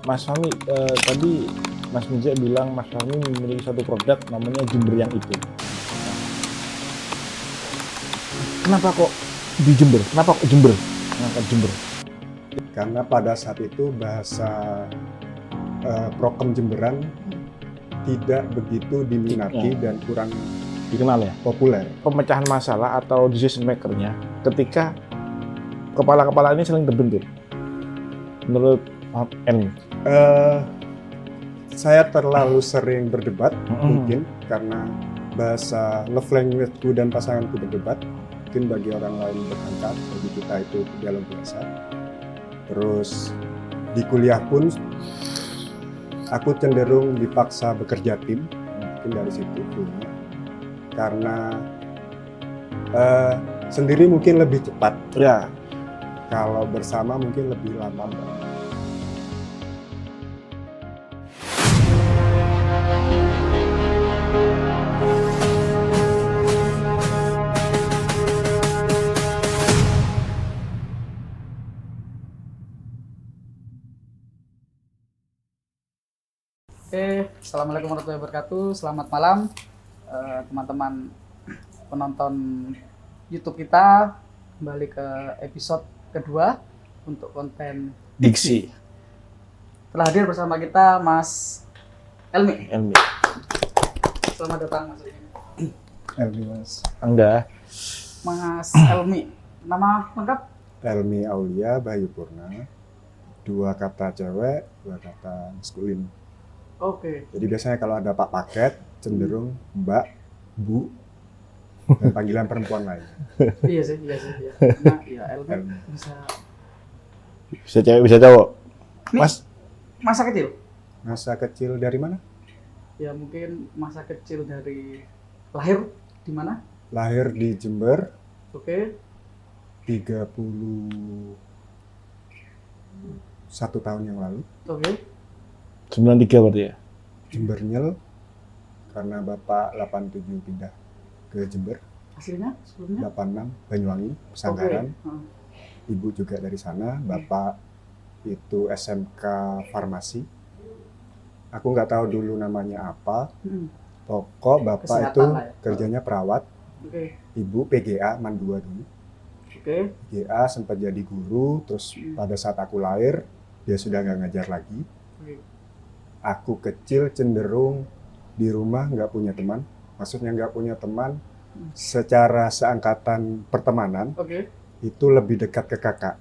Mas Fahmi, tadi Mas Mijak bilang Mas Fahmi memiliki satu produk namanya Jember yang itu. Kenapa kok di Jember? Kenapa kok Jember? Ngangkat Jember? Karena pada saat itu bahasa prokem Jemberan tidak begitu diminati dan kurang Dikenal ya? populer. Pemecahan masalah atau decision maker-nya ketika kepala-kepala ini saling terbentur. Menurut N. Saya terlalu sering berdebat mungkin karena bahasa love language-ku dan pasanganku berdebat. Mungkin bagi orang lain bertengkar, bagi kita itu dialog biasa. Terus di kuliah pun aku cenderung dipaksa bekerja tim, mungkin dari situ dulunya. Karena sendiri mungkin lebih cepat, Ya, kalau bersama mungkin lebih lama. Oke, Assalamualaikum warahmatullahi wabarakatuh. Selamat malam teman-teman penonton YouTube kita. Kembali ke episode kedua untuk konten diksi. Telah hadir bersama kita Mas Elmi. Elmi. Selamat datang Mas Elmi. Mas Mas Elmi. Nama lengkap? Elmi Aulia Bayu Purna, 2 kata cewek, 2 kata maskulin. Oke. Jadi biasanya kalau ada Pak Paket, cenderung Mbak, Bu, dan panggilan perempuan lain. Iya sih. Iya. Nah, ya Elmi bisa. Bisa cewek, bisa cowok. Mas, Masa kecil? Masa kecil dari mana? Ya mungkin masa kecil dari lahir di mana? Lahir di Jember, Oke. 31 tahun yang lalu. Oke. 93 berarti ya? Jembernyel, karena Bapak 87 pindah ke Jember. Hasilnya sebelumnya? 86 Banyuwangi, Pesanggaran. Oke. Ibu juga dari sana. Bapak itu SMK Farmasi. Aku nggak tahu dulu namanya apa. Pokok Bapak Kesehatan itu lah ya. kerjanya perawat. Oke. Ibu PGA Mandua dulu. Oke. PGA sempat jadi guru. Terus pada saat aku lahir, dia sudah nggak ngajar lagi. Oke. Aku kecil cenderung di rumah nggak punya teman. Maksudnya nggak punya teman secara seangkatan pertemanan. Oke. Itu lebih dekat ke kakak.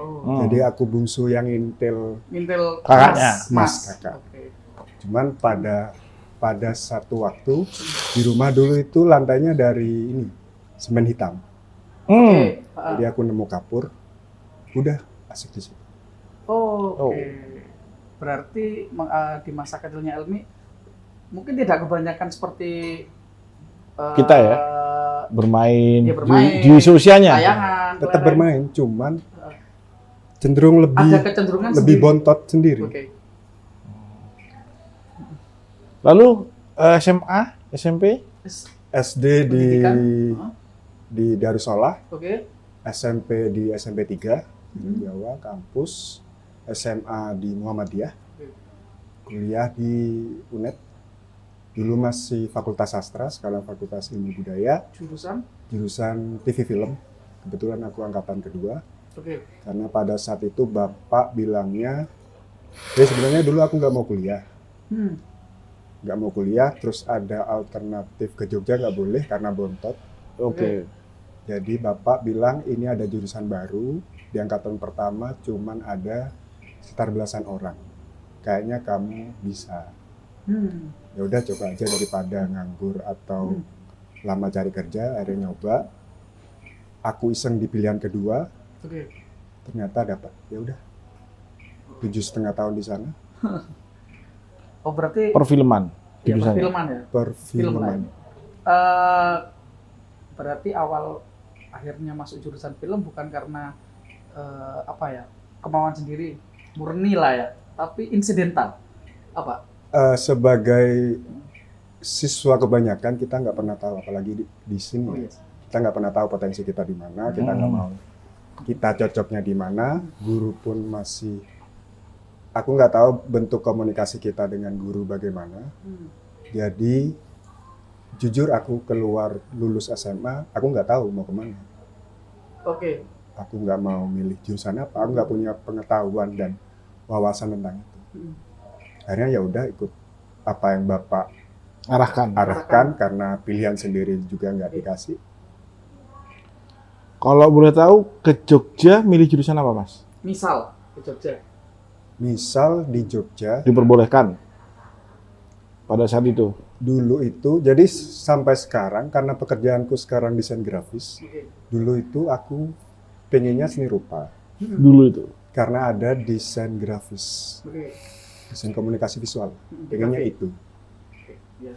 Oh. Jadi aku bungsu yang intil Mintel Kakaknya. Mas kakak. Oke. Cuman pada satu waktu di rumah dulu itu lantainya dari ini semen hitam. Oke. Jadi aku nemu kapur. Udah asik di situ. Oke. Berarti di masa kecilnya Elmi mungkin tidak kebanyakan seperti Kita ya? Bermain, Ya, bermain. di usianya. Layangan. Tetap kelereng. bermain, cuman cenderung Ada kecenderungan lebih sendiri. bontot sendiri. Oke. Lalu SMA, SMP? SD di Pendidikan. Darussalam, Oke. SMP di SMP 3 di Jawa, kampus, SMA di Muhammadiyah, kuliah di UNED. Dulu masih Fakultas Sastra, sekarang Fakultas Ilmu Budaya, jurusan TV Film. Kebetulan aku angkatan kedua. Oke. Karena pada saat itu Bapak bilangnya, ya sebenarnya dulu aku nggak mau kuliah. Nggak mau kuliah, terus ada alternatif ke Jogja nggak boleh karena bontot. Oke. Jadi Bapak bilang ini ada jurusan baru, di angkatan pertama cuman ada sekitar belasan orang. Kayaknya kamu bisa. Ya udah coba aja daripada nganggur atau lama cari kerja, akhirnya nyoba. Aku iseng di pilihan kedua, Oke. ternyata dapat. Ya udah. 7,5 tahun di sana. Oh berarti Perfilman. ya, jurusannya. perfilman ya. Perfilman. Berarti awal akhirnya masuk jurusan film bukan karena apa ya, kemauan sendiri, murni lah ya, tapi insidental. Apa? Sebagai siswa kebanyakan kita nggak pernah tahu, apalagi di sini. Oh, ya. yes. Kita nggak pernah tahu potensi kita di mana, kita nggak mau kita cocoknya di mana. Guru pun masih aku nggak tahu bentuk komunikasi kita dengan guru bagaimana. Jadi jujur aku keluar lulus SMA, aku nggak tahu mau kemana. Oke. Aku nggak mau milih jurusan apa, aku nggak punya pengetahuan dan wawasan tentang itu. Akhirnya ya udah ikut apa yang Bapak arahkan karena pilihan sendiri juga nggak dikasih. Kalau boleh tahu ke Jogja milih jurusan apa, Mas? Misal ke Jogja. Misal di Jogja Diperbolehkan pada saat itu. dulu itu, jadi sampai sekarang karena pekerjaanku sekarang desain grafis, Oke. dulu itu aku pengennya seni rupa Dulu itu. karena ada desain grafis, Oke. desain komunikasi visual, pengennya itu. Oke, ya.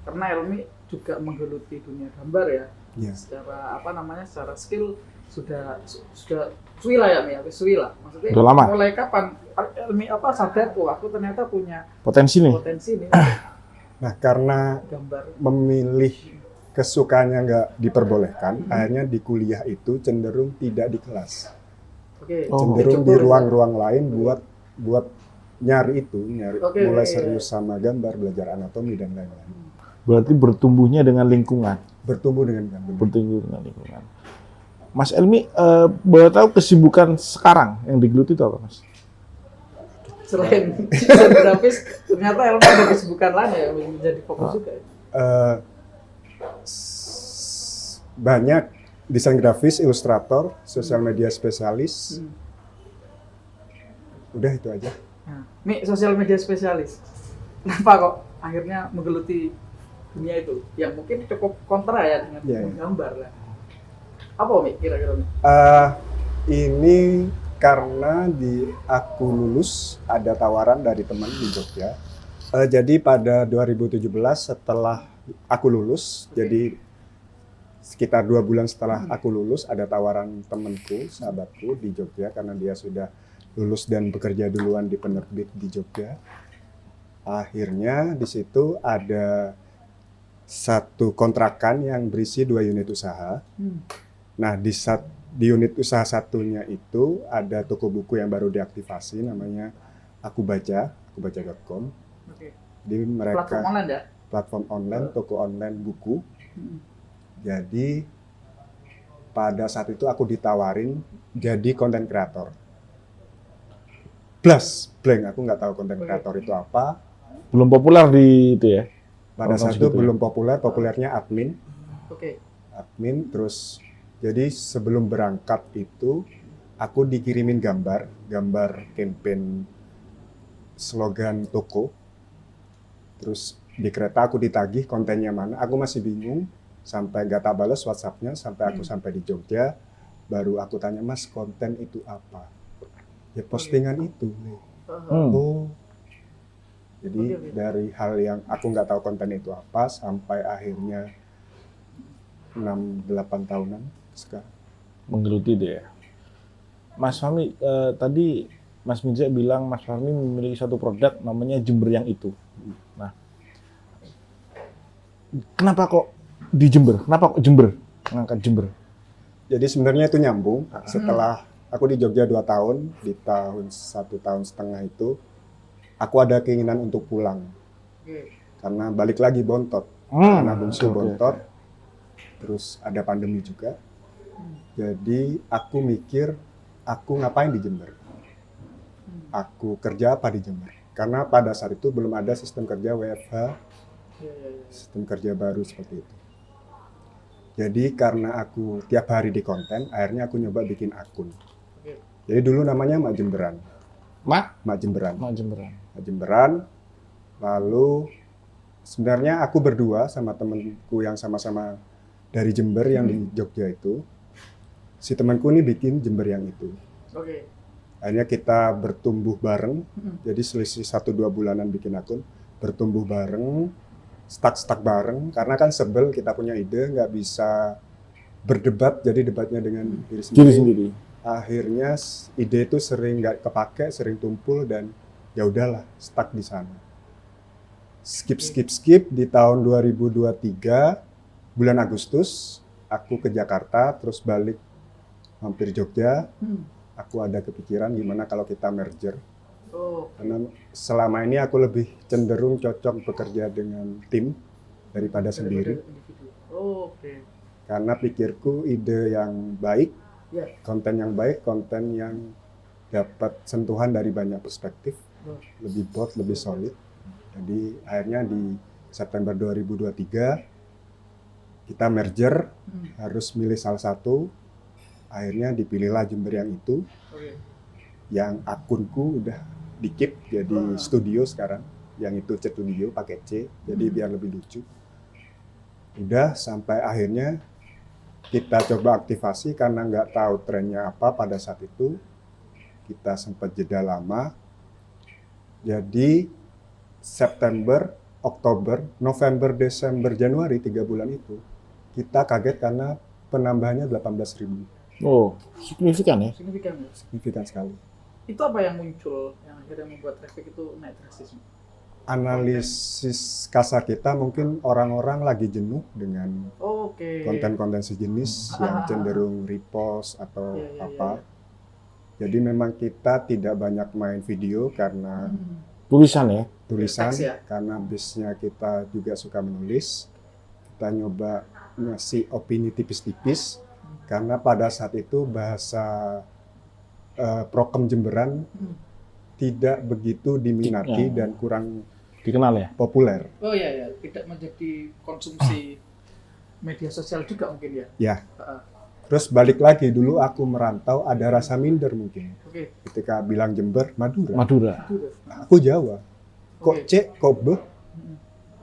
Karena Elmi juga menggeluti dunia gambar ya. Ya. Secara apa namanya? Secara skill sudah suwi lah ya, Mi. Suwi lah. Maksudnya Udah lama. mulai kapan Elmi sadar tuh aku ternyata punya Potensi nih. potensi nih Nah karena gambar. memilih kesukaannya nggak diperbolehkan, akhirnya di kuliah itu cenderung tidak di kelas, Oke. Oh. cenderung di Dicoba, ruang-ruang lain buat nyari Oke, mulai oke, serius sama gambar, belajar anatomi dan lain-lain. Berarti bertumbuhnya dengan lingkungan. Bertumbuh dengan gambar. Bertumbuh dengan lingkungan. Mas Elmi, boleh tahu kesibukan sekarang yang digeluti itu apa, Mas? Selain desain grafis, ternyata Elmi ada kesibukan lain ya yang menjadi fokus juga. Ya. Banyak desain grafis, ilustrator, sosial media spesialis. Udah itu aja. Nah, Mi, sosial media spesialis. Kenapa kok akhirnya menggeluti dunia itu? Yang mungkin cukup kontra ya dengan Iya, iya. menggambar lah. Apa Mi kira-kira Mi? Ini karena di aku lulus ada tawaran dari teman di Jogja. Jadi pada 2017 setelah aku lulus, jadi sekitar 2 bulan setelah aku lulus ada tawaran temanku, sahabatku di Jogja karena dia sudah lulus dan bekerja duluan di penerbit di Jogja. Akhirnya di situ ada satu kontrakan yang berisi 2 unit usaha. Nah di unit usaha satunya itu ada toko buku yang baru diaktifasi namanya akubaca.com. Oke. Di mereka Platform online ya? platform online, toko online buku. Jadi pada saat itu aku ditawarin jadi konten kreator. Blank, aku nggak tahu konten kreator itu apa. Belum populer di itu ya? Pada saat itu belum populer, populernya admin. Oke. Admin terus jadi sebelum berangkat itu aku dikirimin gambar campaign slogan toko. Terus di kereta aku ditagih kontennya mana, aku masih bingung sampai gak tak balas WhatsApp-nya sampai aku sampai di Jogja, baru aku tanya Mas konten itu apa? Ya postingan itu. Oh, jadi Oke. dari hal yang aku nggak tahu konten itu apa sampai akhirnya 6-8 tahunan sekarang. Menggeluti itu ya. Mas Fahmi, tadi Mas Mirza bilang Mas Fahmi memiliki satu produk namanya Jember yang itu. Nah, kenapa kok di Jember? Kenapa kok Jember? Ngangkat Jember? Jadi sebenarnya itu nyambung. Setelah aku di Jogja 2 tahun, di tahun 1,5 tahun itu, aku ada keinginan untuk pulang. Oke. Karena balik lagi bontot. Karena bungsu oke. bontot. Terus ada pandemi juga. Jadi aku mikir, aku ngapain di Jember? Aku kerja apa di Jember? Karena pada saat itu belum ada sistem kerja WFH, sistem kerja baru seperti itu. Jadi karena aku tiap hari di konten, akhirnya aku nyoba bikin akun. Oke. Jadi dulu namanya Mak Jemberan. Mak Jemberan. Jemberan. Mak Jemberan. Lalu sebenarnya aku berdua sama temanku yang sama-sama dari Jember yang di Jogja itu. Si temanku ini bikin Jember yang itu. Oke. Akhirnya kita bertumbuh bareng. Jadi selisih 1-2 bulanan bikin akun. Bertumbuh bareng. Stuck bareng. Karena kan sebel kita punya ide. Nggak bisa berdebat. Jadi debatnya dengan diri sendiri. Akhirnya ide itu sering nggak kepake. Sering tumpul dan ya udahlah stuck di sana. Skip. Di tahun 2023 bulan Agustus. Aku ke Jakarta. Terus balik hampir Jogja. Aku ada kepikiran gimana kalau kita merger. Oh, Karena selama ini aku lebih cenderung cocok bekerja dengan tim daripada sendiri. daripada individu. Oh, oke. Karena pikirku ide yang baik, Ya. konten yang baik, konten yang dapat sentuhan dari banyak perspektif, Oh. lebih bold, lebih solid. Jadi akhirnya di September 2023 kita merger, harus milih salah satu. Akhirnya dipilihlah Jember yang itu, Oke. yang akunku udah di-keep jadi studio sekarang. Yang itu studio pakai C, jadi biar lebih lucu. Udah sampai akhirnya kita coba aktivasi karena nggak tahu trennya apa pada saat itu. Kita sempat jeda lama. Jadi September, Oktober, November, Desember, Januari 3 bulan itu kita kaget karena penambahannya 18.000. Oh, signifikan ya. Signifikan ya. Signifikan sekali. Itu apa yang muncul yang akhirnya membuat traffic itu naik drastis? Analisis kasar kita mungkin orang-orang lagi jenuh dengan Oke. konten-konten sejenis yang cenderung repost atau Iya, iya, apa. Jadi memang kita tidak banyak main video karena Tulisan ya. tulisan, Teks ya? karena bisnya kita juga suka menulis. Kita nyoba ngasih opini tipis-tipis karena pada saat itu bahasa prokem Jemberan tidak begitu diminati Ya. dan kurang Dikenal ya. populer. Oh iya ya, tidak menjadi konsumsi media sosial juga mungkin ya. Ya. Heeh. Terus balik lagi, dulu aku merantau ada rasa minder mungkin. Oke. Ketika bilang Jember, Madura. Madura. Aku Jawa. Kok Oke. C, kok B?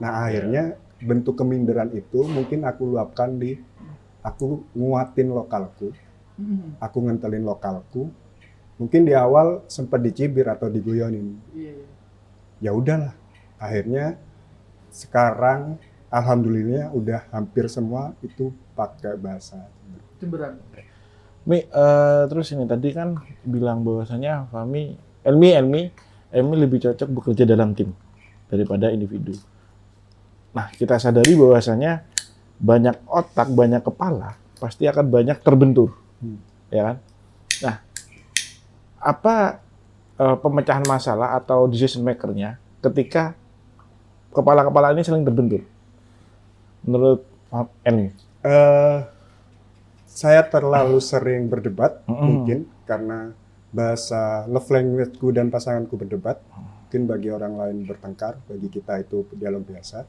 Nah akhirnya bentuk keminderan itu mungkin aku luapkan di aku nguatin lokalku, aku ngentelin lokalku. Mungkin di awal sempat dicibir atau digoyonin. Iya, iya. Ya udahlah. Akhirnya sekarang alhamdulillah udah hampir semua itu pakai bahasa Jemberan. Mi, terus ini tadi kan bilang bahwasanya Elmi lebih cocok bekerja dalam tim daripada individu. Nah, kita sadari bahwasanya banyak otak, banyak kepala, pasti akan banyak terbentur, ya kan? Nah, apa pemecahan masalah atau decision maker-nya ketika kepala-kepala ini saling terbentur? Menurut Elmi? Saya terlalu sering berdebat Mm-mm. mungkin karena bahasa love language-ku dan pasanganku berdebat. Mungkin bagi orang lain bertengkar, bagi kita itu dialog biasa.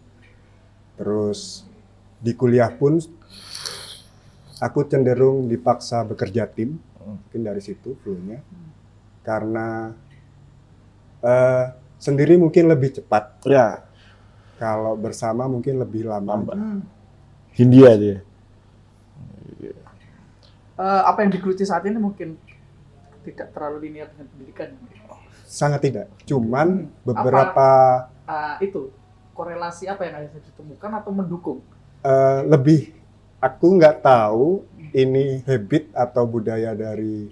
Terus di kuliah pun aku cenderung dipaksa bekerja tim, mungkin dari situ flow-nya. Karena sendiri mungkin lebih cepat, Ya, kalau bersama mungkin lebih lama. lambat. Hindia dia. Apa yang digeluti saat ini mungkin tidak terlalu linear dengan pendidikan. Sangat tidak. Cuman beberapa Itu korelasi apa yang akhirnya ditemukan atau mendukung? lebih, aku nggak tahu ini habit atau budaya dari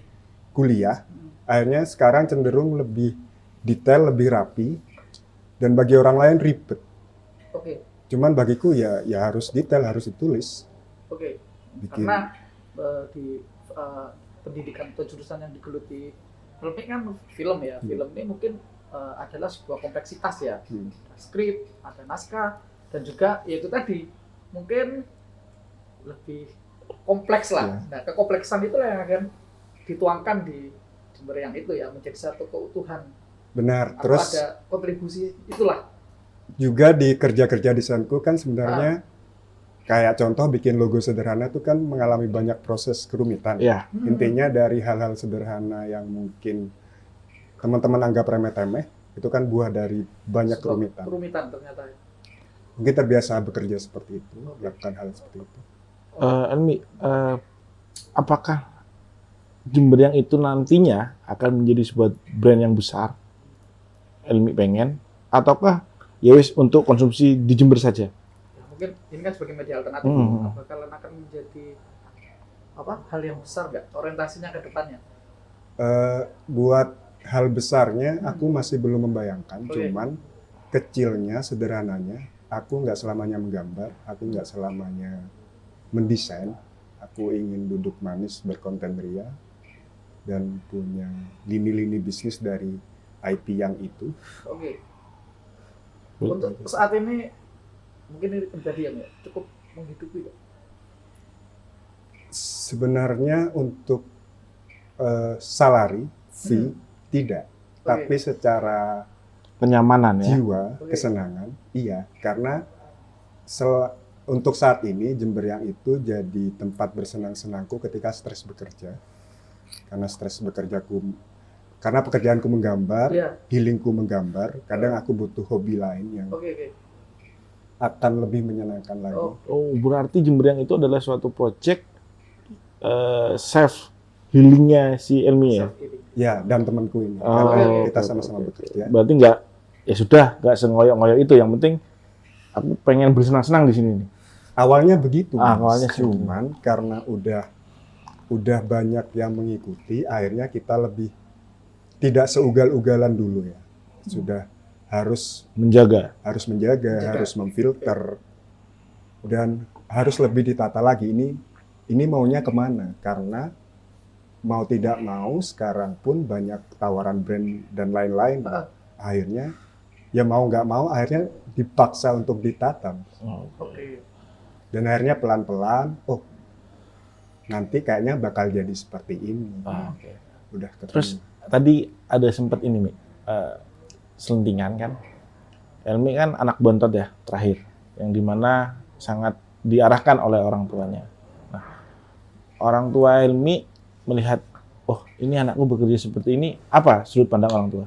kuliah. Akhirnya sekarang cenderung lebih detail, lebih rapi, dan bagi orang lain ribet. Oke, Cuman bagiku ya harus detail, harus ditulis. oke. Bikin Karena di pendidikan atau jurusan yang digeluti film ini kan film ya. Film ini mungkin adalah sebuah kompleksitas ya. Ada skrip, ada naskah, dan juga ya itu tadi mungkin lebih kompleks lah. Ya. Nah, kekompleksan itulah yang akan dituangkan di Jember yang itu ya, menjadi satu keutuhan. benar. Atau Terus ada kontribusi itulah. juga di kerja-kerja desainku kan sebenarnya kayak contoh bikin logo sederhana itu kan mengalami banyak proses kerumitan. Ya, Intinya dari hal-hal sederhana yang mungkin teman-teman anggap remeh-temeh, itu kan buah dari banyak Sebuah kerumitan. Kerumitan ternyata. Mungkin terbiasa bekerja seperti itu, melakukan hal seperti itu. Elmi, apakah Jember yang itu nantinya akan menjadi sebuah brand yang besar? Elmi pengen, ataukah ya wis untuk konsumsi di Jember saja? Ya, mungkin ini kan sebagai media alternatif. Bakalan akan menjadi hal yang besar nggak orientasinya ke depannya? Buat hal besarnya, aku masih belum membayangkan. Oke. Cuman kecilnya, sederhananya, aku nggak selamanya menggambar, aku nggak selamanya mendesain. Aku ingin duduk manis berkonten ria dan punya lini-lini bisnis dari IP yang itu. Oke. Untuk saat ini mungkin ini kejadian ya cukup menghidupi ya. Sebenarnya untuk salary fee tidak, tapi secara Kenyamanan ya. jiwa, kesenangan, iya. Karena untuk saat ini Jemberyang itu jadi tempat bersenang-senangku ketika stres bekerja. Karena stres bekerjaku, karena pekerjaanku menggambar, Iya. healingku menggambar. Kadang aku butuh hobi lain yang Oke. akan lebih menyenangkan lagi. Oh, berarti Jemberyang itu adalah suatu project self healingnya si Elmi ya. Self-healing. Ya, dan temanku ini. Oh, Karena kita oke, sama-sama oke, bekerja. Berarti ya sudah, nggak sengoyok-ngoyok itu. Yang penting aku pengen bersenang-senang di sini nih. Awalnya begitu, Awalnya cuman karena udah banyak yang mengikuti, akhirnya kita lebih tidak seugal-ugalan dulu ya. Sudah harus Menjaga. menjaga, harus memfilter, dan harus lebih ditata lagi. Ini maunya kemana? Karena mau tidak mau sekarang pun banyak tawaran brand dan lain-lain. Akhirnya ya mau nggak mau akhirnya dipaksa untuk ditata. Oke. Dan akhirnya pelan-pelan, oh nanti kayaknya bakal jadi seperti ini. Oke. Udah ketemu. Terus tadi ada sempat ini, Mi, selentingan kan. Elmi kan anak bontot ya, terakhir. Yang dimana sangat diarahkan oleh orang tuanya. Nah, orang tua Elmi melihat, oh ini anakku bekerja seperti ini, apa sudut pandang orang tua?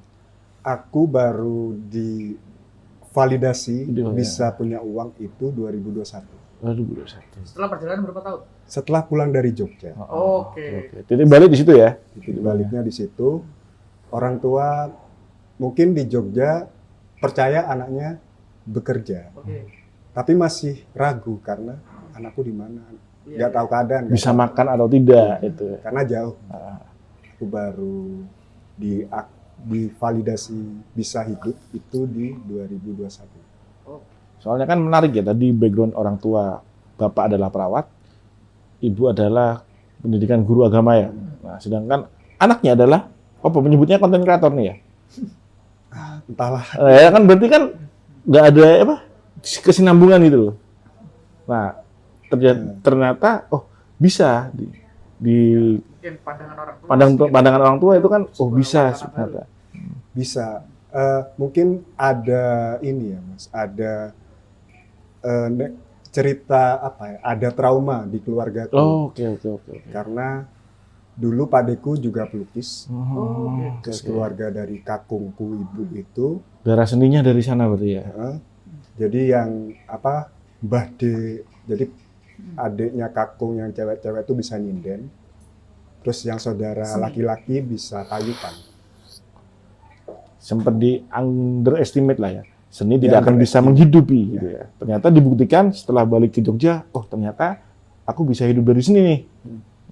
Aku baru divalidasi Iya. bisa punya uang itu 2021. 2021. Setelah perjalanan berapa tahun? Setelah pulang dari Jogja. Oke. Titik balik di situ ya? Titik baliknya di situ. Orang tua mungkin di Jogja percaya anaknya bekerja, Oke. tapi masih ragu karena anakku di mana, Iya, nggak tahu keadaan, nggak Bisa tahu. makan atau tidak itu. Karena jauh. Ah. Aku baru divalidasi bisa hidup itu di 2021. Soalnya kan menarik ya, tadi background orang tua, bapak adalah perawat, ibu adalah pendidikan guru agama ya. Nah, sedangkan anaknya adalah, penyebutnya konten kreator nih ya? Entahlah. Ya kan berarti kan nggak ada kesinambungan gitu loh. Nah, ternyata bisa di Mungkin pandangan orang tua. pandangan orang tua itu kan bisa sebenarnya. Bisa. Mungkin ada ini ya Mas, ada cerita apa ya, ada trauma di keluarga. Oh, oke. Karena dulu padeku juga pelukis, Oke. terus keluarga dari kakungku ibu itu, Darah seninya dari sana berarti ya. jadi yang Mbah D, jadi adiknya kakung yang cewek-cewek itu bisa nyinden, terus yang saudara laki-laki bisa tayukan. Sempat di underestimate lah ya. Seni Ya, tidak akan bisa underestimate. menghidupi gitu ya. Ternyata dibuktikan setelah balik ke Jogja, ternyata aku bisa hidup dari sini nih.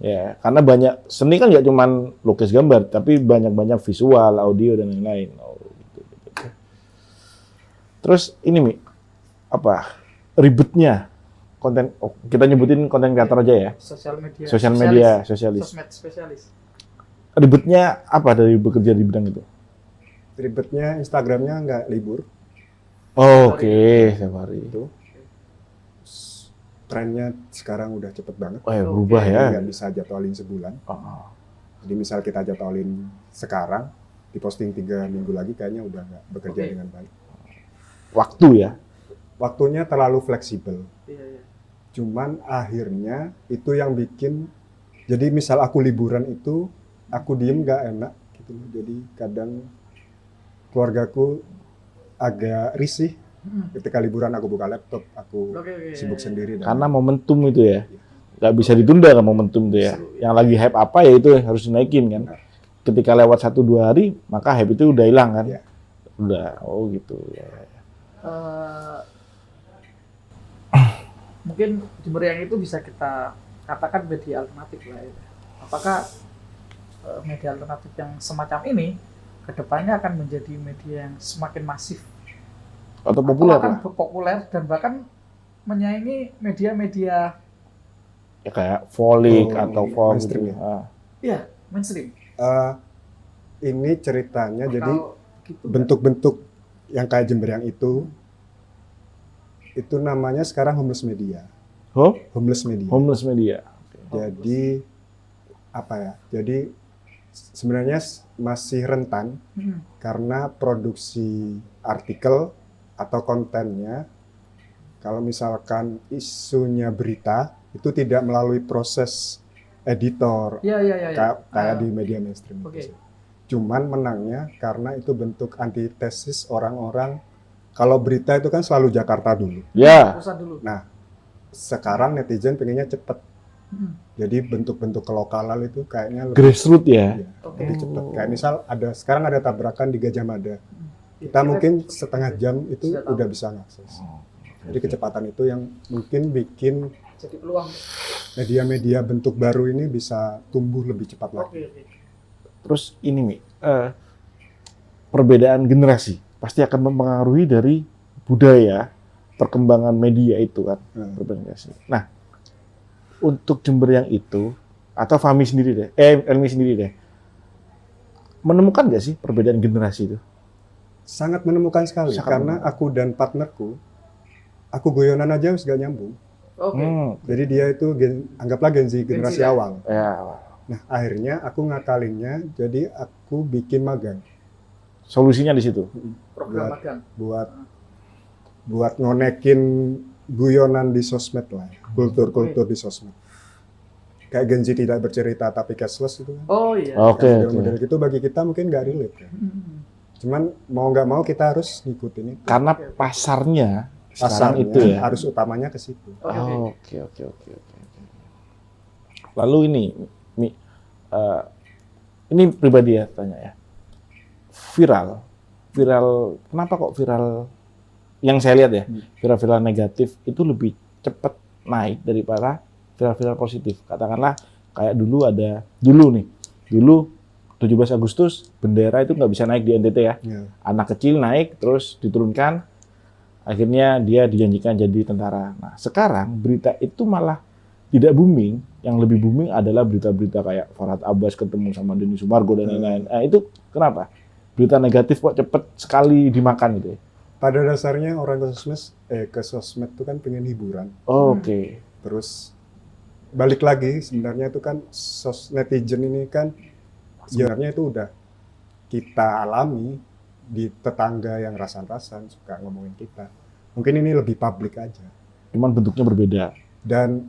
Ya, karena banyak seni kan nggak cuman lukis gambar, tapi banyak visual, audio dan lain-lain. Gitu. Terus ini Mi, ribetnya konten, kita nyebutin konten kreator aja ya. Sosial media. Sosialis. Sosmed spesialis. Ribetnya apa dari bekerja di bidang itu? Ribetnya Instagramnya nggak libur, Oke, setiap hari. itu trennya sekarang udah cepet banget. Berubah ya. Nggak bisa jadwalin sebulan. Jadi misal kita jadwalin sekarang, diposting 3 minggu lagi kayaknya udah nggak bekerja dengan baik. Waktu ya. Waktunya terlalu fleksibel. Iya. Cuman akhirnya itu yang bikin, jadi misal aku liburan itu, aku diem nggak enak gitu. Jadi kadang keluargaku agak risih. Ketika liburan aku buka laptop, aku sibuk sendiri. Karena momentum itu ya. Nggak bisa ditunda kan momentum itu ya. Yang lagi hype apa ya itu harus dinaikin kan. Benar. Ketika lewat 1-2 hari, maka hype itu udah hilang kan. Iya. Udah, gitu. Ya. Mungkin Jemberyang itu bisa kita katakan media alternatif lah ya. Apakah media alternatif yang semacam ini kedepannya akan menjadi media yang semakin masif Atau populer akan lah. populer dan bahkan menyaingi media-media Ya kayak Volik atau iya, Vogue gitu. mainstream ya. mainstream Ini ceritanya, jadi atau gitu. bentuk-bentuk yang kayak Jember yang itu namanya sekarang homeless media. Oh, Homeless media. homeless media. Jadi apa ya? Jadi sebenarnya masih rentan karena produksi artikel atau kontennya, kalau misalkan isunya berita itu tidak melalui proses editor Ya. kayak di media mainstream. Oke. Cuman menangnya karena itu bentuk antitesis orang-orang. Kalau berita itu kan selalu Jakarta dulu. Ya, Pusat dulu. Nah, sekarang netizen pengennya cepet. Hmm. Jadi bentuk-bentuk kelokalan itu kayaknya lebih, grassroots ya. ya, Oke. lebih cepet. Kayak misal sekarang ada tabrakan di Gajah Mada. Ya, Kita mungkin setengah jam itu sudah tahu. udah bisa ngakses. Jadi kecepatan itu yang mungkin bikin Jadi peluang. media-media bentuk baru ini bisa tumbuh lebih cepat lagi. Oke. Terus ini Mi, perbedaan generasi pasti akan mempengaruhi dari budaya perkembangan media itu kan. Perbedaan generasi. Nah, untuk Jember yang itu atau Fahmi sendiri deh, Elmi sendiri deh, menemukan nggak sih perbedaan generasi itu? Sangat menemukan sekali Sangat karena aku dan partnerku, aku guyonan aja harus gak nyambung. Oke. Jadi dia itu anggaplah Gen Z generasi ya? awal. Ya, Nah, akhirnya aku ngakalinnya, jadi aku bikin magang solusinya di situ. Program buat- magang. buat ngonekin guyonan di sosmed lah, kultur-kultur di sosmed. Kayak Gen Z tidak bercerita tapi cashless itu kan. Oh iya. Oke, Kayak model-model oke. gitu bagi kita mungkin nggak relate kan. Cuman mau nggak mau kita harus ngikutin itu. Karena pasarnya sekarang Pasarnya itu ya. harus utamanya ke situ. Oke. Lalu ini, Mi, ini pribadi ya tanya ya. Viral, kenapa kok viral? Yang saya lihat ya, viral negatif itu lebih cepat naik daripada viral positif. Katakanlah kayak dulu 17 Agustus bendera itu nggak bisa naik di NTT ya. Ya. Anak kecil naik terus diturunkan, akhirnya dia dijanjikan jadi tentara. Nah sekarang berita itu malah tidak booming. Yang lebih booming adalah berita-berita kayak Farhad Abbas ketemu sama Denny Sumargo dan lain-lain. Nah itu kenapa? Berita negatif kok cepet sekali dimakan gitu ya? Pada dasarnya orang ke sosmed itu kan pengen hiburan. Oke. Terus balik lagi sebenarnya itu kan netizen ini kan sebenarnya itu udah kita alami di tetangga yang rasan-rasan suka ngomongin kita. Mungkin ini lebih publik aja. Cuman bentuknya berbeda. Dan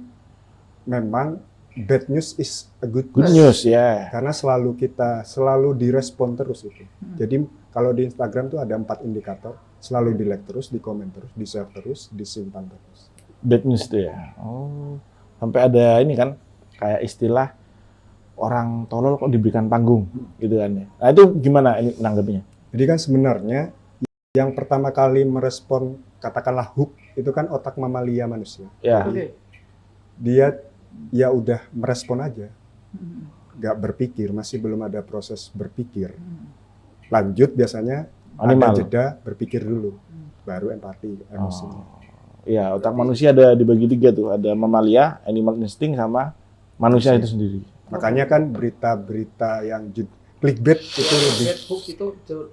memang bad news is a good Good news ya. Karena selalu direspon terus itu. Jadi kalau di Instagram tuh ada 4 indikator, selalu di like terus, di komen terus, di share terus, disimpan terus. Bad news itu ya. Oh. Sampai ada ini kan kayak istilah orang tolol kok diberikan panggung gitu kan ya. Nah itu gimana ini menanggapinya? Jadi kan sebenarnya yang pertama kali merespon katakanlah hook itu kan otak mamalia manusia. Ya. Oke. Dia ya udah merespon aja, nggak berpikir, masih belum ada proses berpikir. Lanjut biasanya Animal. ada jeda berpikir dulu, baru empati, emosi. Iya, otak manusia ada dibagi 3 tuh. Ada mamalia, animal instinct, sama manusia itu sendiri. Makanya kan berita-berita yang clickbait itu lebih. Facebook itu jauh.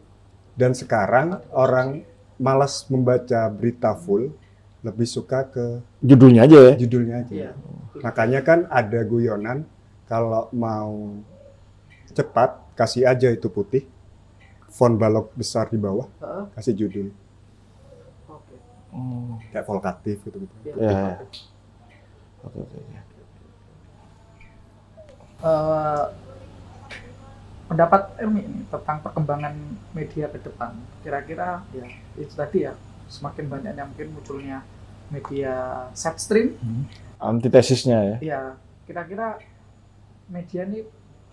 Dan sekarang orang malas membaca berita full, lebih suka ke Judulnya aja ya. judulnya aja. Iya. Makanya kan ada guyonan, kalau mau cepat, kasih aja itu putih, font balok besar di bawah, Heeh. kasih judul. Oke. Kayak volkatif gitu-gitu. Iya. Ya. Oke. Pendapat Elmi ini tentang perkembangan media ke depan, kira-kira ya itu tadi ya, semakin banyaknya mungkin munculnya media set stream, Antitesisnya ya. ya kira-kira media ini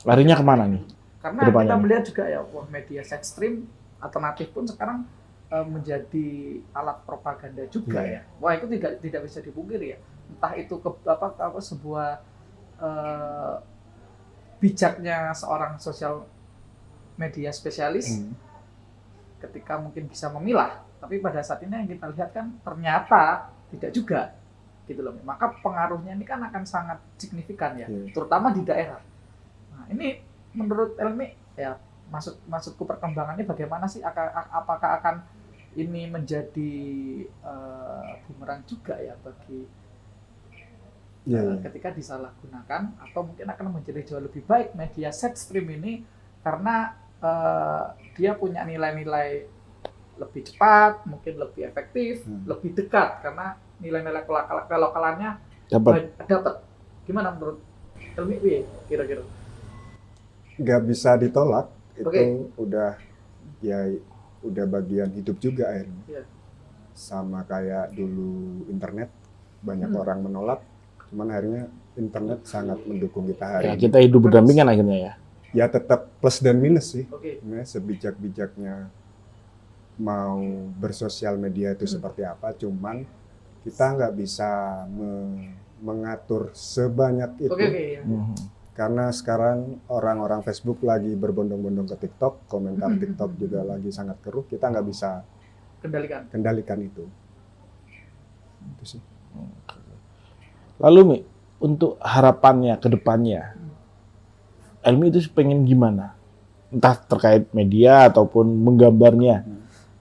Larinya kemana nih? karena Kedepannya kita nih. melihat juga ya, wah media set stream alternatif pun sekarang menjadi alat propaganda juga ya. Wah itu tidak bisa dipungkiri ya. Entah itu apa sebuah bijaknya seorang sosial media spesialis ketika mungkin bisa memilah, tapi pada saat ini yang kita lihat kan ternyata tidak juga gitu loh. Maka pengaruhnya ini kan akan sangat signifikan ya, terutama di daerah. Nah ini menurut Elmi ya maksudku perkembangannya bagaimana sih? Apakah akan ini menjadi bumerang juga ya bagi ketika disalahgunakan, atau mungkin akan menjadi jauh lebih baik media set stream ini karena dia punya nilai-nilai lebih cepat, mungkin lebih efektif, lebih dekat karena nilai-nilai kelokalannya Dapat. Gimana menurut Helmi kira-kira? Nggak bisa ditolak, itu Oke. udah bagian hidup juga akhirnya. Iya. Sama kayak dulu internet, banyak orang menolak, cuman akhirnya internet sangat mendukung kita hari Ya, ini. kita hidup berdampingan akhirnya ya. Ya tetap plus dan minus sih. Oke. Sebenarnya sebijak-bijaknya mau bersosial media itu seperti apa, cuman kita nggak bisa mengatur sebanyak itu. Oke. Ya. Karena sekarang orang-orang Facebook lagi berbondong-bondong ke TikTok, komentar TikTok juga lagi sangat keruh, kita nggak bisa kendalikan itu. Itu sih. Lalu Mi, untuk harapannya ke depannya, Elmi itu pengen gimana? Entah terkait media ataupun menggambarnya.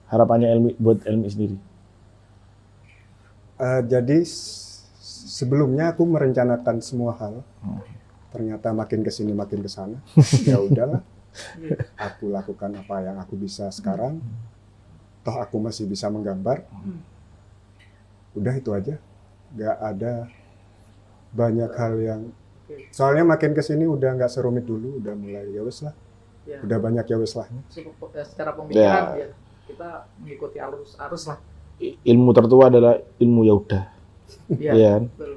Harapannya Elmi buat Elmi sendiri. Jadi sebelumnya aku merencanakan semua hal. Ternyata makin kesini makin kesana. Ya udahlah. Aku lakukan apa yang aku bisa sekarang. Toh aku masih bisa menggambar. Udah itu aja. Nggak ada banyak hal yang. Soalnya makin kesini udah nggak serumit dulu. Udah mulai ya wes lah. Ya. Udah banyak ya wes lah. Secara pemikiran ya kita mengikuti arus lah. Ilmu tertua adalah ilmu ya udah. Iya. Iya kan? Betul.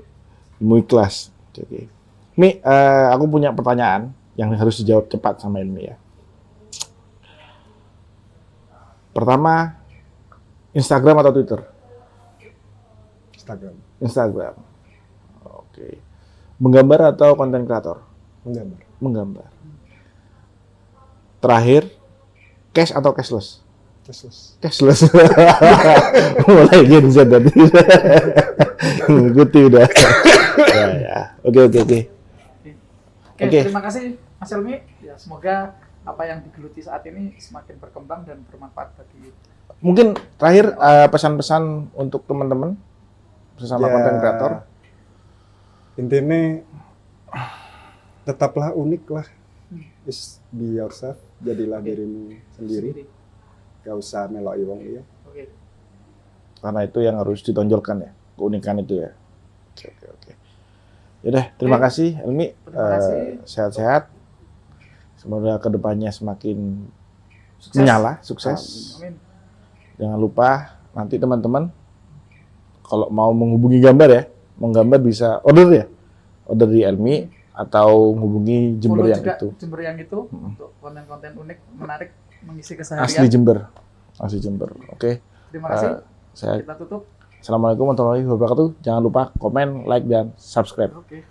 Ilmu ikhlas. Oke. Mi, aku punya pertanyaan yang harus dijawab cepat sama Elmi ya. Pertama, Instagram atau Twitter? Instagram. Instagram. Oke. Menggambar atau konten kreator? Menggambar. Menggambar. Terakhir, cash atau cashless? Cashless. Mulai Gen Z tadi. Ngikuti udah. Ya. Oke. Oke, terima kasih Mas Helmi. Ya, semoga apa yang digeluti saat ini semakin berkembang dan bermanfaat bagi. Mungkin terakhir pesan-pesan untuk teman-teman sesama konten kreator. Intinya tetaplah unik lah. Be yourself, jadilah dirimu sendiri. Gak usah meloi wong liya. Oke. Karena itu yang harus ditonjolkan ya, keunikan itu ya. Oke. Yaudah, terima kasih Elmi. Terima kasih. Sehat-sehat. Semoga kedepannya semakin Sukses. menyala, sukses. Amin. Jangan lupa nanti teman-teman kalau mau menghubungi gambar ya, mau gambar bisa order ya, order di Elmi atau menghubungi Jember Follow yang juga itu. Jember yang itu untuk konten-konten unik, menarik, mengisi keseharian. Asli Jember. Oke. Terima kasih. Saya Kita tutup. Assalamualaikum warahmatullahi wabarakatuh. Jangan lupa komen, like dan subscribe. Oke.